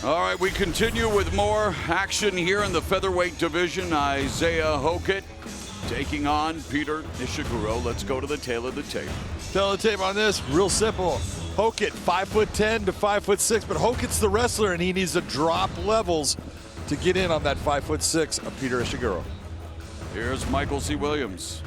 All right, we continue with more action here in the featherweight division. Isaiah Hokit taking on Peter Ishiguro. Let's go to the tail of the tape. Tail of the tape on this, real simple. Hokit, 5'10" to 5'6", but Hokit's the wrestler and he needs to drop levels to get in on that 5'6" of Peter Ishiguro. Here's Michael C. Williams.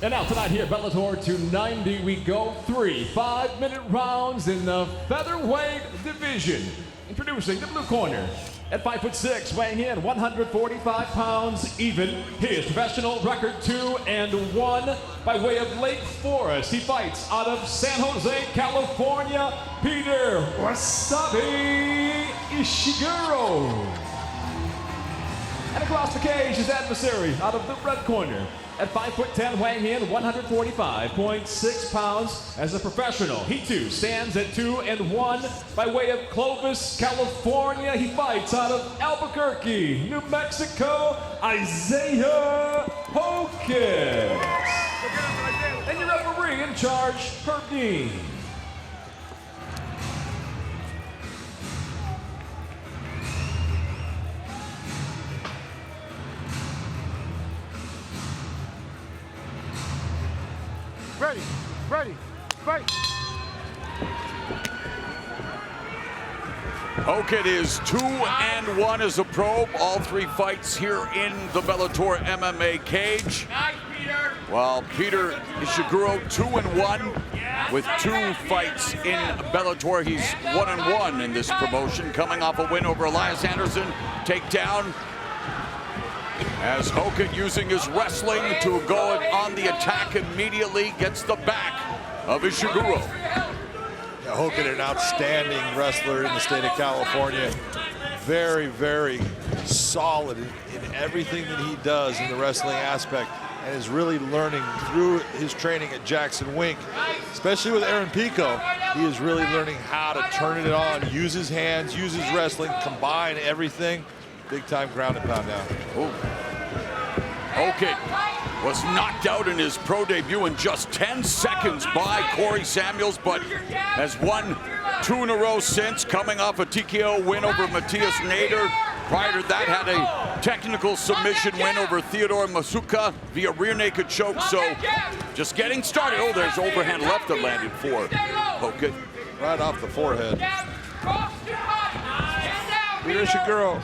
And now tonight here, Bellator 290, we go 3 5-minute rounds in the featherweight division. Introducing the blue corner. At 5'6", weighing in 145 pounds even. His professional record 2-1 by way of Lake Forest. He fights out of San Jose, California, Peter Wasabi Ishiguro. And across the cage, his adversary out of the red corner. At 5'10", weighing in 145.6 pounds as a professional. He too stands at 2-1 by way of Clovis, California. He fights out of Albuquerque, New Mexico, Isaiah Hokit. And your referee in charge, Herb Dean. Ready, ready, fight. Hokit is 2-1 as a pro. All 3 fights here in the Bellator MMA cage. While Peter Ishiguro 2-1 with 2 fights in Bellator. He's 1-1 in this promotion, coming off a win over Elias Anderson. Takedown. As Hokit, using his wrestling to go on the attack immediately, gets the back of Ishiguro. Yeah, Hokit, an outstanding wrestler in the state of California. Very, very solid in everything that he does in the wrestling aspect, and is really learning through his training at Jackson Wink, especially with Aaron Pico. He is really learning how to turn it on, use his hands, use his wrestling, combine everything. Big time ground and pound now. Hokit was knocked out in his pro debut in just 10 seconds by Corey Samuels, but has won 2 in a row since, coming off a TKO win over Matthias Nader. Prior to that, had a technical submission win over Theodore Masuka via rear naked choke. So just getting started. Oh, there's overhand left that landed for Hokit. Right off the forehead. Peter Ishiguro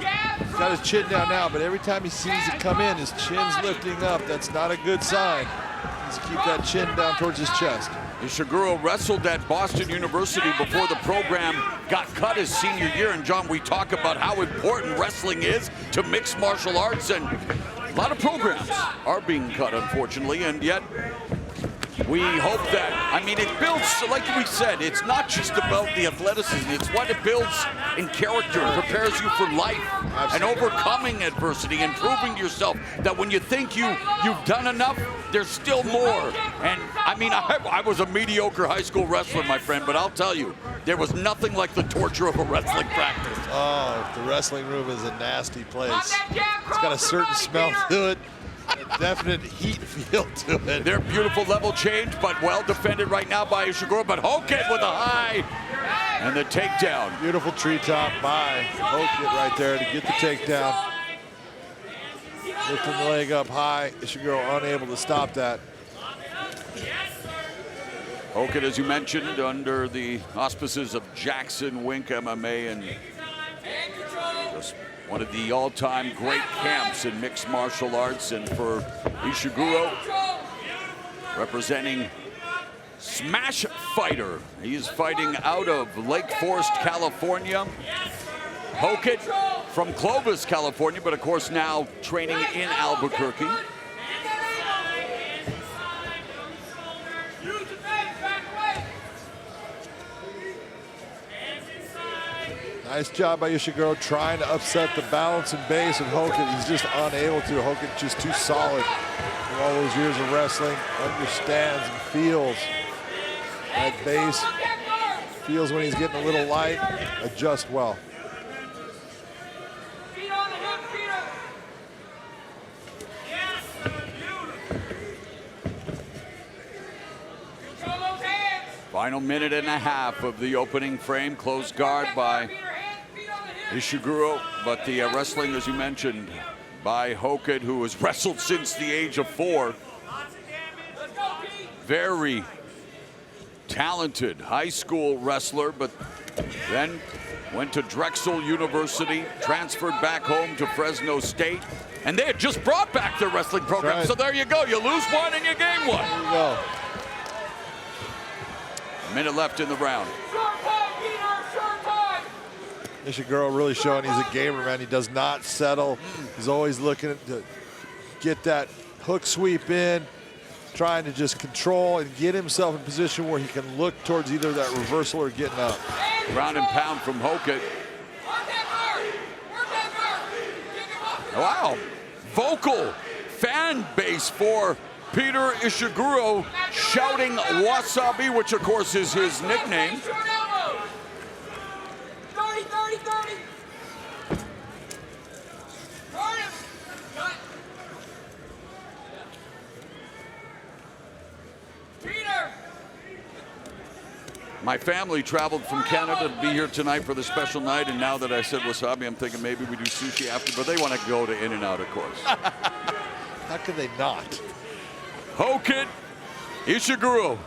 got his chin down now, but every time he sees it come in, his chin's lifting up. That's not a good sign. He needs to keep that chin down towards his chest. Ishiguro wrestled at Boston University before the program got cut his senior year. And John, we talk about how important wrestling is to mixed martial arts, and a lot of programs are being cut, unfortunately, and yet we hope that, I mean, it builds, like we said, it's not just about the athleticism, it's what it builds in character, prepares you for life. And overcoming adversity and proving to yourself that when you think you've done enough, there's still more. And I mean, I was a mediocre high school wrestler, my friend, but I'll tell you, there was nothing like the torture of a wrestling practice. Oh, the wrestling room is a nasty place. It's got a certain smell to it. A definite heat feel to it. Their beautiful level change, but well defended right now by Ishiguro. But Hokit with a high and the takedown. Beautiful treetop by Hokit right there to get the takedown. Lifting the leg up high. Ishiguro unable to stop that. Hokit, as you mentioned, under the auspices of Jackson Wink MMA, and just one of the all-time great camps in mixed martial arts. And for Ishiguro, representing Smash Fighter, he is fighting out of Lake Forest, California. Hokit from Clovis, California, but of course now training in Albuquerque. Nice job by Ishiguro trying to upset the balance and base of Hokit. He's just unable to. Hokit just too solid for all those years of wrestling. Understands and feels that base. Feels when he's getting a little light. Adjust well. Final minute and a half of the opening frame. Close guard by Ishiguro, but the wrestling, as you mentioned, by Hokit, who has wrestled since the age of 4. Very talented high school wrestler, but then went to Drexel University, transferred back home to Fresno State, and they had just brought back their wrestling program. Right. So there you go. You lose one and you gain one. There you go. A minute left in the round. Ishiguro really showing he's a gamer, man. He does not settle. He's always looking to get that hook sweep in, trying to just control and get himself in position where he can look towards either that reversal or getting up. Ground and pound from Hokit. Wow, vocal fan base for Peter Ishiguro, shouting wasabi, which of course is his nickname. 30, 30, 30. Peter! My family traveled from Canada to be here tonight for the special night, and now that I said wasabi, I'm thinking maybe we do sushi after, but they want to go to In-N-Out, of course. How could they not? Hokit, Ishiguro,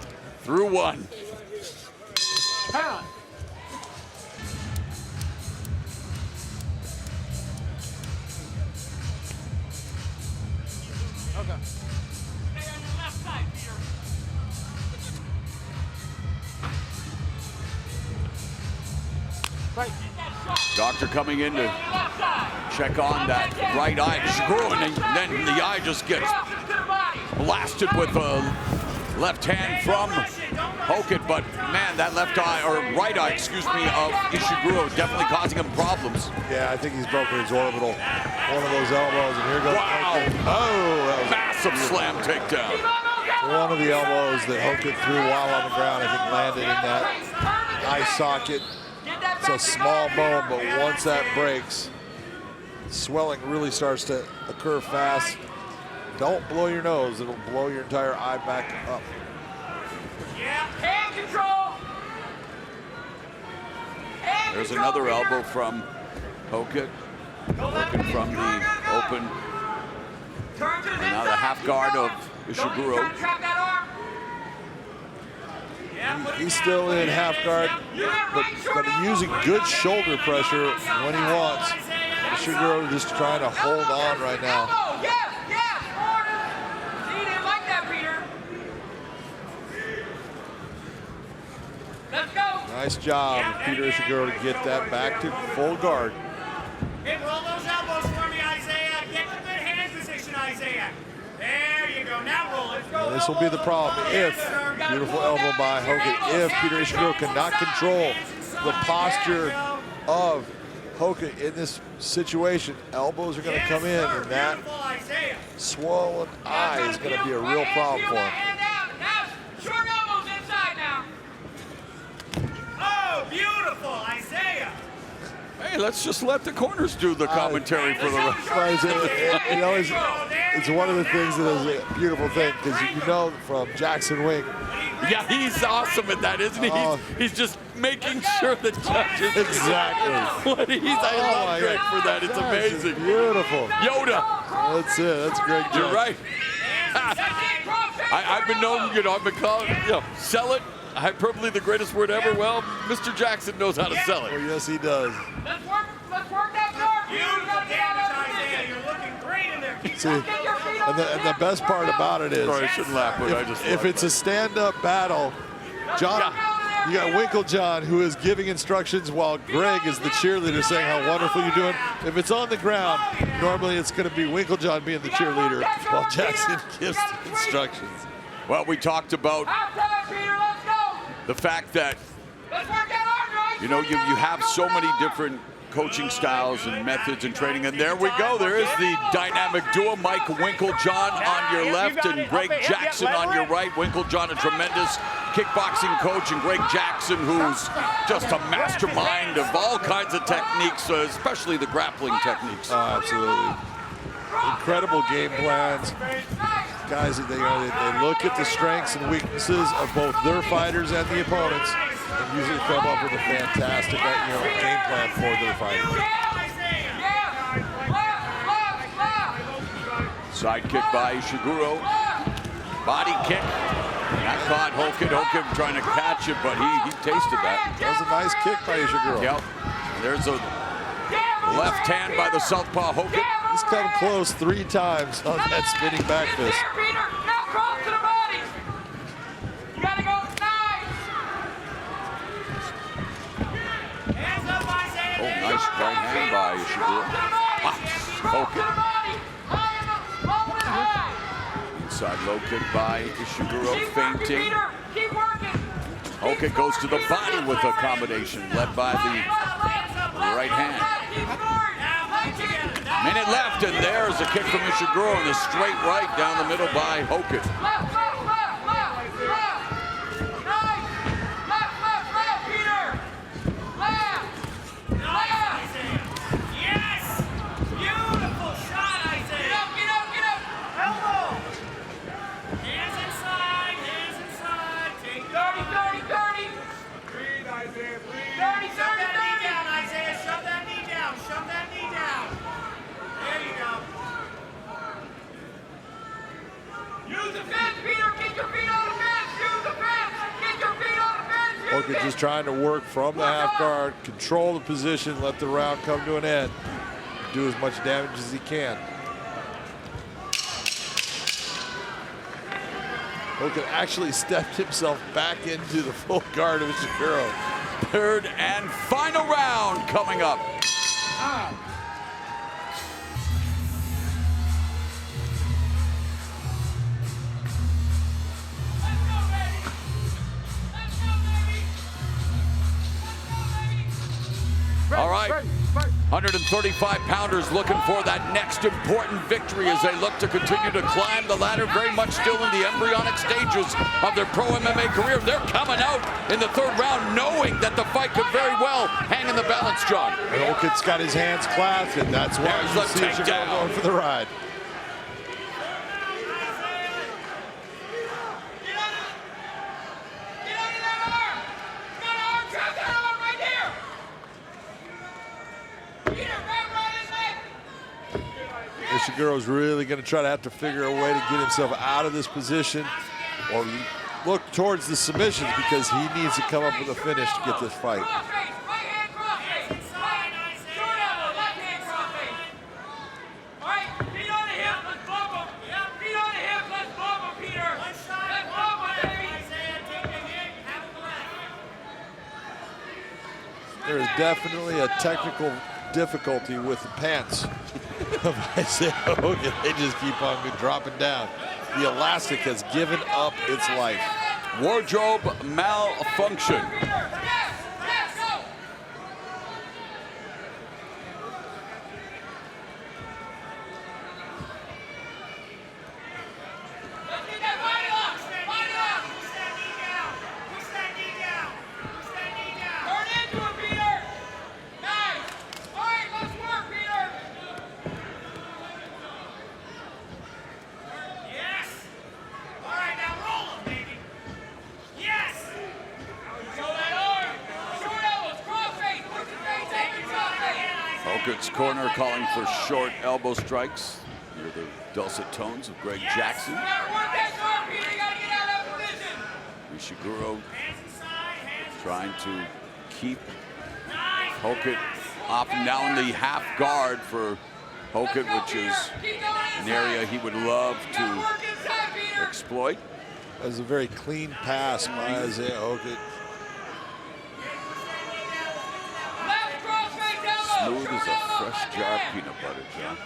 through 1. Pound. Okay. Right. Doctor coming in to check on that right eye of Ishiguro, and then the eye just gets blasted with a left hand from Hokit, but man, that left eye, or right eye, excuse me, of Ishiguro definitely causing him problems. Yeah, I think he's broken his orbital. One of those elbows, and here goes. Wow. Oh, that was Massive slam takedown. one of the elbows that Hokit threw while on the ground, I think landed in that eye socket. It's a small bone, but once that breaks, swelling really starts to occur fast. Don't blow your nose, it'll blow your entire eye back up. Hand control. Hand There's control, another Peter. elbow from Hokit, working from the open. Turn to the Now the inside. half guard of Ishiguro. Don't trap that arm. He's still in half guard, but using good shoulder pressure when he wants. Ishiguro just trying to hold on right now. Oh, yes, yes. See, you didn't like that, Peter. Let's go. Nice job of Peter Ishiguro to get that back to full guard. Hey, roll those elbows for me, Isaiah. Get to good hand position, Isaiah. There you go. Now roll it. Now this will be the problem if, beautiful elbow by Hokit, if Peter Ishiguro cannot control the posture of Hokit in this situation, elbows are going to come in, and that swollen eye is going to be a real problem for him. Hand down. Now, short elbows inside now. Oh, beautiful, Isaiah. Hey, let's just let the corners do the commentary for the rest. It's one of the things that is a beautiful thing, because you know from Jackson Wink. Yeah, he's awesome at that, isn't he? He's just making sure the judges. Exactly. What I love Greg for that. It's amazing. Beautiful. Yoda. That's it. That's Greg. You're right. I've been known, I've been called, sell it. Hyperbole, the greatest word ever. Well, Mr. Jackson knows how to sell it. Oh, yes, he does. Let's work that guard. Beautiful damage, Isaiah. You're looking great in there. See, and the best part about it is, Sorry, I shouldn't laugh, but I just if it's a stand-up battle, John, you got Winkle John, who is giving instructions while Greg is the cheerleader saying how wonderful you're doing. If it's on the ground, normally it's going to be Winkle John being the cheerleader while Jackson gives the instructions. Well, we talked about Outside, Peter. Let's go. the fact that, Let's work that arm, right? you have so many different coaching styles and methods and training, and there we go. There is the dynamic duo, Mike Winklejohn on your left and Greg Jackson on your right. Winklejohn, a tremendous kickboxing coach, and Greg Jackson, who's just a mastermind of all kinds of techniques, especially the grappling techniques. Oh, absolutely. Incredible game plans. guys, they look at the strengths and weaknesses of both their fighters and the opponents, and usually come up with a fantastic game plan for their fighters. Side kick by Ishiguro. Body kick. That caught Hokit. Hokit trying to catch it, but he tasted that. That was a nice kick by Ishiguro. Yep. There's a left hand by the southpaw Hokit. He's come close 3 times on that spinning back fist. Peter, now cross to the body. You gotta go nice. Hands up, Isaiah. Oh, nice right hand by Ishiguro. Hokit. Inside low kick by Ishiguro, feinting. Keep working. Hokit goes to the body with a combination led by the right hand. Minute left, and there's a kick from Ishiguro and the straight right down the middle by Hokit. Left, Peter. Left. Yes! Beautiful shot, Isaiah. Get up. Elbow. Hands inside. Take 30. Breathe, Isaiah, breathe. 30. Shove that knee down, Isaiah. Shove that knee down. There you go. Use the fence, Peter. Get your feet on the fence. Use the fence. Get your feet on the fence. Hokit just trying to work from the half guard, control the position, let the round come to an end, do as much damage as he can. Hokit actually stepped himself back into the full guard of Ishiguro. Third and final round coming up. All right, 135-pounders looking for that next important victory as they look to continue to climb the ladder, very much still in the embryonic stages of their pro MMA career. They're coming out in the 3rd round knowing that the fight could very well hang in the balance, John. And Hokit's got his hands clasped, and that's why There's you the see Ishiguro takedown. going for the ride. Ishiguro's really going to try to have to figure a way to get himself out of this position or look towards the submissions because he needs to come up with a finish to get this fight. There is definitely a technical difficulty with the pants of Isaiah Hokit. They just keep on dropping down. The elastic has given up its life. Wardrobe malfunction. Hokit's corner calling for short elbow strikes near the dulcet tones of Greg Jackson. Ishiguro trying to keep Hokit off now in the half guard for Hokit, which is an area he would love to exploit. That was a very clean pass by Isaiah Hokit. Smooth as a fresh jar of peanut butter, John.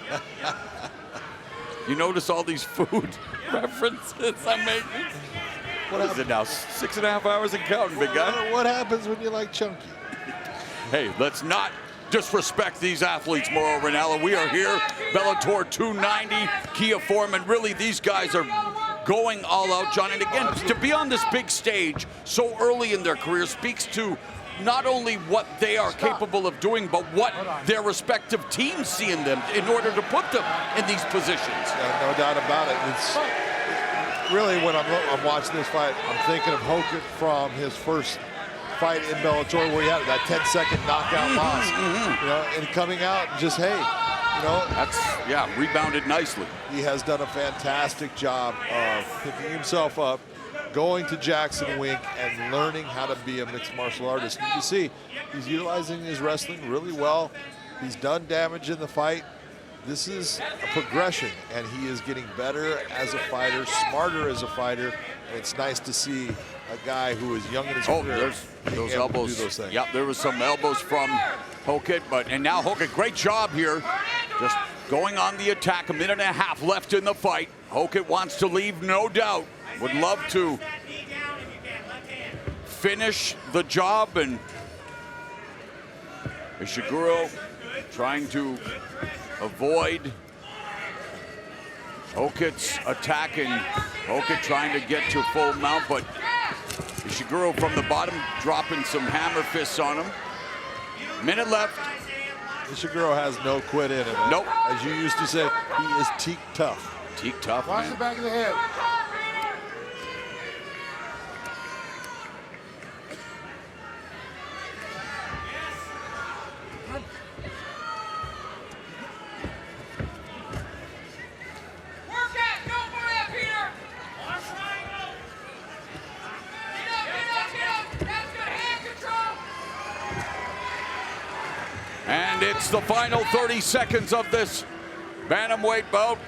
You notice all these food references I'm making? What is it now? 6.5 hours and counting, big guy. What happens when you like chunky? Hey, let's not disrespect these athletes, Mauro Ranallo. We are here, Bellator 290, Kia Foreman. Really, these guys are going all out, John. And again, to be on this big stage so early in their career speaks to not only what they are capable of doing, but what their respective teams see in them in order to put them in these positions. Yeah, no doubt about it. really, when I'm watching this fight, I'm thinking of Hokit from his first fight in Bellator where he had that 10-second knockout loss. You know, and coming out and just, hey, you know. That's, yeah, rebounded nicely. He has done a fantastic job of picking himself up, going to Jackson Wink and learning how to be a mixed martial artist. And you can see he's utilizing his wrestling really well. He's done damage in the fight. This is a progression, and he is getting better as a fighter, smarter as a fighter, and it's nice to see a guy who is young in his career. There's those elbows. Do those things. Yep, there was some elbows from Hokit, and now Hokit, great job here. Just going on the attack, 1.5 minutes left in the fight. Hokit wants to leave, no doubt. Would love to finish the job, and Ishiguro trying to avoid Hokit's attack, and Hokit trying to get to full mount, but Ishiguro from the bottom dropping some hammer fists on him. Minute left. Ishiguro has no quit in him. Nope. As you used to say, he is teak tough. Teak tough, Watch man. the back of the head. Work it! Go for it, Peter! Get up! That's good hand control! And it's the final 30 seconds of this bantamweight bout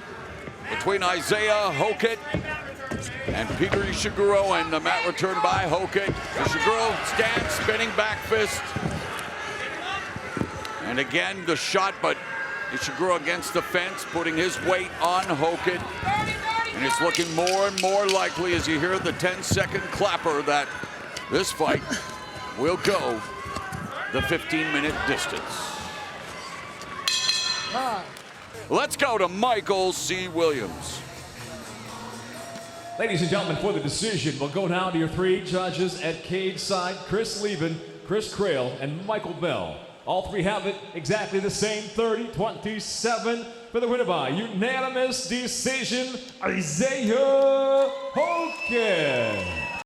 between Isaiah Hokit and Peter Ishiguro, and the mat returned by Hokit. Ishiguro stands, spinning back fist. And again, the shot, but Ishiguro against the fence, putting his weight on Hokit. And it's looking more and more likely as you hear the 10-second clapper that this fight will go the 15-minute distance. Let's go to Michael C. Williams. Ladies and gentlemen, for the decision, we'll go down to your three judges at cage side: Chris Lieben, Chris Crail, and Michael Bell. All three have it exactly the same, 30-27 for the winner by unanimous decision, Isaiah Hokit.